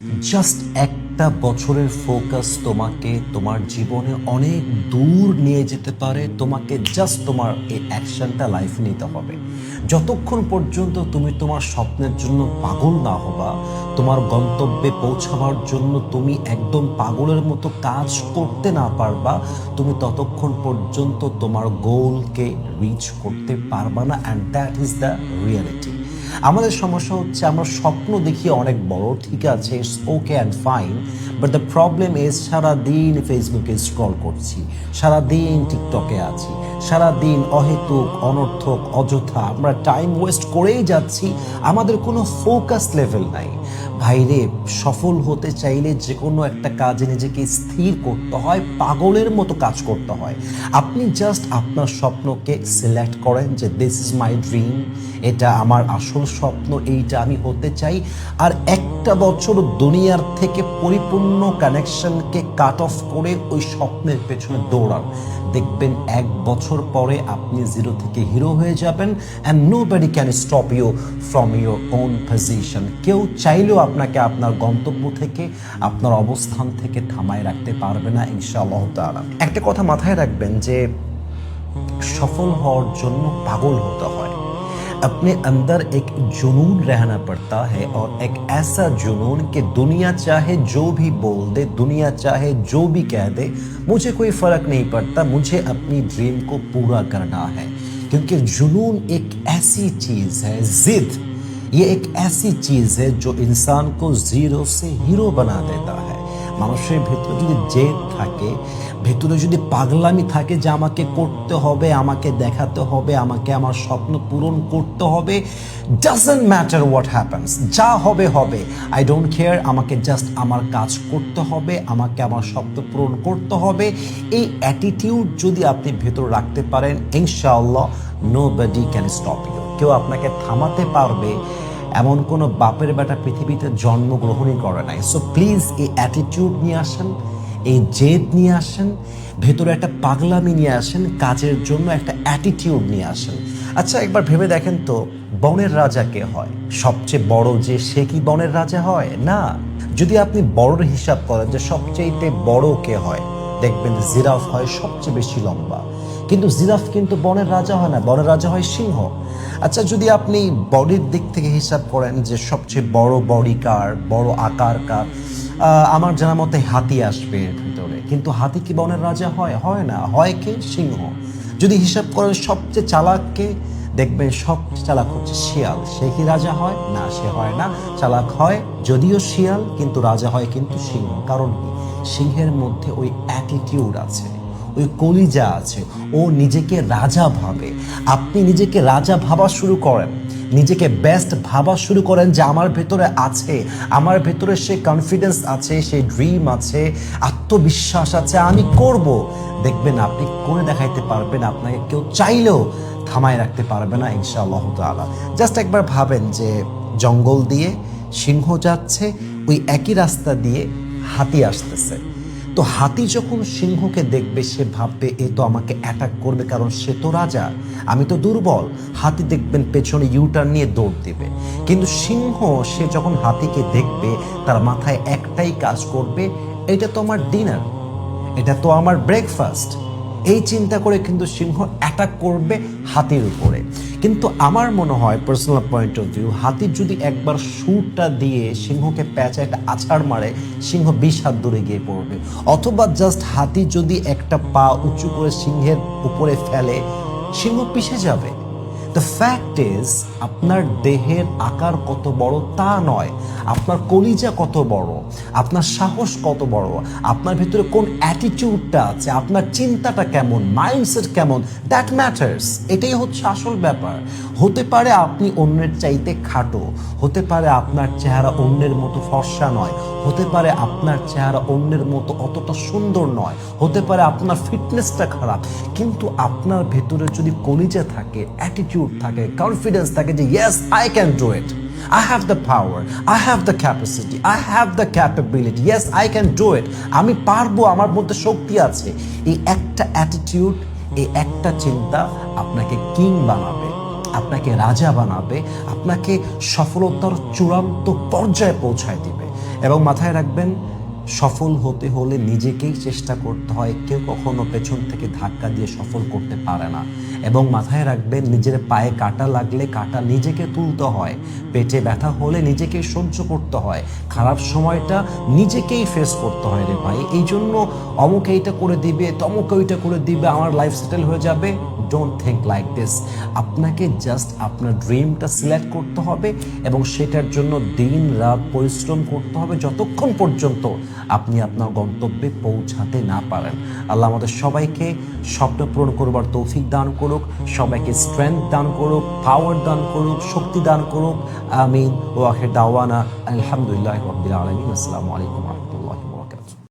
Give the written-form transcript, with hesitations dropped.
Just একটা বছরের focus তোমাকে তোমার জীবনে অনেক দূর নিয়ে যেতে পারে। তোমাকে জাস্ট তোমার এই অ্যাকশনটা লাইফে নিতে হবে। যতক্ষণ পর্যন্ত তুমি তোমার স্বপ্নের জন্য পাগল না হবা, তোমার গন্তব্যে পৌঁছাবার জন্য তুমি একদম পাগলের মতো কাজ করতে না পারবা, তুমি ততক্ষণ পর্যন্ত তোমার গোলকে রিচ করতে পারবা না। And that is the reality. আমাদের সমস্যা হচ্ছে আমরা স্বপ্ন দেখি অনেক বড়, ঠিক আছে, it's okay and fine, but the problem is সারাদিন ফেসবুকে স্ক্রল করছি, সারাদিন টিকটকে আছি, সারাদিন অহেতুক অনর্থক অযথা আমরা টাইম ওয়েস্ট করেই যাচ্ছি। আমাদের কোনো ফোকাস লেভেল নাই। ভাইরে, সফল হতে চাইলে যে কোনো একটা কাজে নিজেকে স্থির করতে হয়, পাগলের মতো কাজ করতে হয়। আপনি জাস্ট আপনার স্বপ্নকে সিলেক্ট করেন যে দিস ইজ মাই ড্রিম, এটা আমার আসল স্বপ্ন, এইটা আমি হতে চাই। আর একটা বছর দুনিয়ার থেকে পরিপূর্ণ কানেকশনকে কাট অফ করে ওই স্বপ্নের পেছনে দৌড়ান। দেখবেন এক বছর পরে আপনি জিরো থেকে হিরো হয়ে যাবেন। And nobody can stop you from your own position. কেউ চাইলেও আপনাকে আপনার গন্তব্য থেকে, আপনার অবস্থান থেকে থামায় রাখতে পারবে না ইনশাআল্লাহ তাআলা। একটা কথা মাথায় রাখবেন যে সফল হওয়ার জন্য পাগল হতে হয়। अपने अंदर एक जुनून रहना पड़ता है, और एक ऐसा जुनून कि दुनिया चाहे जो भी बोल दे, दुनिया चाहे जो भी कह दे, मुझे कोई फ़र्क नहीं पड़ता, मुझे अपनी ड्रीम को पूरा करना है। क्योंकि जुनून एक ऐसी चीज़ है, ज़िद ये एक ऐसी चीज़ है जो इंसान को ज़ीरो से हीरो बना देता है। মানুষের ভেতরে যদি জেদ থাকে, ভেতরে যদি পাগলামি থাকে যে আমাকে করতে হবে, আমাকে দেখাতে হবে, আমাকে আমার স্বপ্ন পূরণ করতে হবে, ডাজন্ট ম্যাটার হোয়াট হ্যাপেন্স, যা হবে হবে, আই ডোন্ট কেয়ার, আমাকে জাস্ট আমার কাজ করতে হবে, আমাকে আমার স্বপ্ন পূরণ করতে হবে, এই অ্যাটিটিউড যদি আপনি ভেতর রাখতে পারেন, ইনশাআল্লাহ নোবডি ক্যান স্টপ ইউ। কেউ আপনাকে থামাতে পারবে এমন কোনো বাপের বেটা পৃথিবীতে জন্মগ্রহণই করে নাই। সো প্লিজ এই অ্যাটিটিউড নিয়ে আসেন, এই জেদ নিয়ে আসেন, ভেতরে একটা পাগলামি নিয়ে আসেন, কাজের জন্য একটা অ্যাটিটিউড নিয়ে আসেন। আচ্ছা, একবার ভেবে দেখেন তো, বনের রাজা কে হয়? সবচেয়ে বড় যে, সে কি বনের রাজা হয়? না। যদি আপনি বড়র হিসাব করেন যে সবচেয়ে বড় কে হয়, দেখবেন জিরাফ হয় সবচেয়ে বেশি লম্বা। কিন্তু জিরাফ কিন্তু বনের রাজা হয় না, বনের রাজা হয় সিংহ। আচ্ছা, যদি আপনি বডির দিক থেকে হিসাব করেন যে সবচেয়ে বড় বডি কার, বড় আকার কার, আমার জানা মতে হাতি আসবে এর ভিতরে। কিন্তু হাতি কি বনের রাজা হয়? হয় না। হয় কে? সিংহ। যদি হিসাব করেন সবচেয়ে চালাককে, দেখবেন সবচেয়ে চালাক হচ্ছে শিয়াল। সে কি রাজা হয়? না, সে হয় না। চালাক হয় যদিও শিয়াল, কিন্তু রাজা হয় কিন্তু সিংহ। কারণ কি? সিংহের মধ্যে ওই অ্যাটিটিউড আছে, ওই কলিজা আছে, ও নিজেকে রাজা ভাবে। আপনি নিজেকে রাজা ভাবা শুরু করেন, নিজেকে বেস্ট ভাবা শুরু করেন যে আমার ভেতরে আছে, আমার ভেতরে সে কনফিডেন্স আছে, সেই ড্রিম আছে, আত্মবিশ্বাস আছে, আমি করব। দেখবেন আপনি করে দেখাইতে পারবেন, আপনাকে কেউ চাইলেও থামায় রাখতে পারবে না ইনশাআল্লাহ তাআলা। জাস্ট একবার ভাবেন যে জঙ্গল দিয়ে সিংহ যাচ্ছে, ওই একই রাস্তা দিয়ে হাতি আসতেছে। তো হাতি যখন সিংহকে দেখবে, সে ভাববে এ তো আমাকে অ্যাটাক করবে, কারণ সে তো রাজা, আমি তো দুর্বল। হাতি দেখবেন পেছনে ইউটার্ন নিয়ে দৌড় দেবে। কিন্তু সিংহ, সে যখন হাতিকে দেখবে, তার মাথায় একটাই কাজ করবে, এটা তো আমার ডিনার, এটা তো আমার ব্রেকফাস্ট। এই চিন্তা করে কিন্তু সিংহ অ্যাটাক করবে হাতির উপরে। কিন্তু আমার মনে হয়, পার্সোনাল পয়েন্ট অফ ভিউ, হাতির যদি একবার সুরটা দিয়ে সিংহকে প্যাঁচা একটা আছাড় মারে, সিংহ 20 হাত দূরে গিয়ে পড়বে। অথবা জাস্ট হাতি যদি একটা পা উঁচু করে সিংহের উপরে ফেলে, সিংহ পিছে যাবে। দ্য ফ্যাক্ট ইজ, আপনার দেহের আকার কত বড় তা নয়, আপনার কলিজা কত বড়, আপনার সাহস কত বড়, আপনার ভিতরে কোন অ্যাটিটিউডটা আছে, আপনার চিন্তাটা কেমন, মাইন্ডসেট কেমন, দ্যাট ম্যাটার্স। এটাই হচ্ছে আসল ব্যাপার। হতে পারে আপনি অন্যের চাইতে খাটো, হতে পারে আপনার চেহারা অন্যের মতো ফর্সা নয়, হতে পারে আপনার চেহারা অন্যের মতো অতটা সুন্দর নয়, হতে পারে আপনার ফিটনেসটা খারাপ, কিন্তু আপনার ভেতরে যদি কলিজা থাকে, অ্যাটিটিউড থাকে, কনফিডেন্স থাকে যে yes I can do it, I have the power, I have the capacity, I have the capability, yes I can do it, আমি পারবো, আমার মধ্যে শক্তি আছে, এই একটা অ্যাটিটিউড, এই একটা চিন্তা আপনাকে কিং বানাবে, আপনাকে রাজা বানাবে, আপনাকে সফলতার চূড়ান্ত পর্যায়ে পৌঁছায় দিবে। এবং মাথায় রাখবেন, সফল হতে হলে নিজেকেই চেষ্টা করতে হয়, কেউ কখনো পেছন থেকে ধাক্কা দিয়ে সফল করতে পারে না। এবং মাথায় রাখবেন, নিজের পায়ে কাঁটা লাগলে কাঁটা নিজেকে তুলতে হয়, পেটে ব্যথা হলে নিজেকেই সহ্য করতে হয়, খারাপ সময়টা নিজেকেই ফেস করতে হয় রে ভাই। এই জন্য অমুক এইটা করে দিবে, তমুক ওইটা করে দিবে, আমার লাইফ সেটেল হয়ে যাবে, ডোন্ট থিঙ্ক লাইক দিস। আপনাকে জাস্ট আপনার ড্রিমটা সিলেক্ট করতে হবে এবং সেটার জন্য দিন রাত পরিশ্রম করতে হবে যতক্ষণ পর্যন্ত আপনি আপনার গন্তব্যে পৌঁছাতে না পারেন। আল্লাহ আমাদের সবাইকে স্বপ্ন পূরণ করবার তৌফিক দান করুক, সবাইকে স্ট্রেংথ দান করুক, পাওয়ার দান করুক, শক্তি দান করুক। আমিন। ওয়া আখির দাওয়ানা আলহামদুলিল্লাহি রাব্বিল আলামিন। আসসালামু আলাইকুম।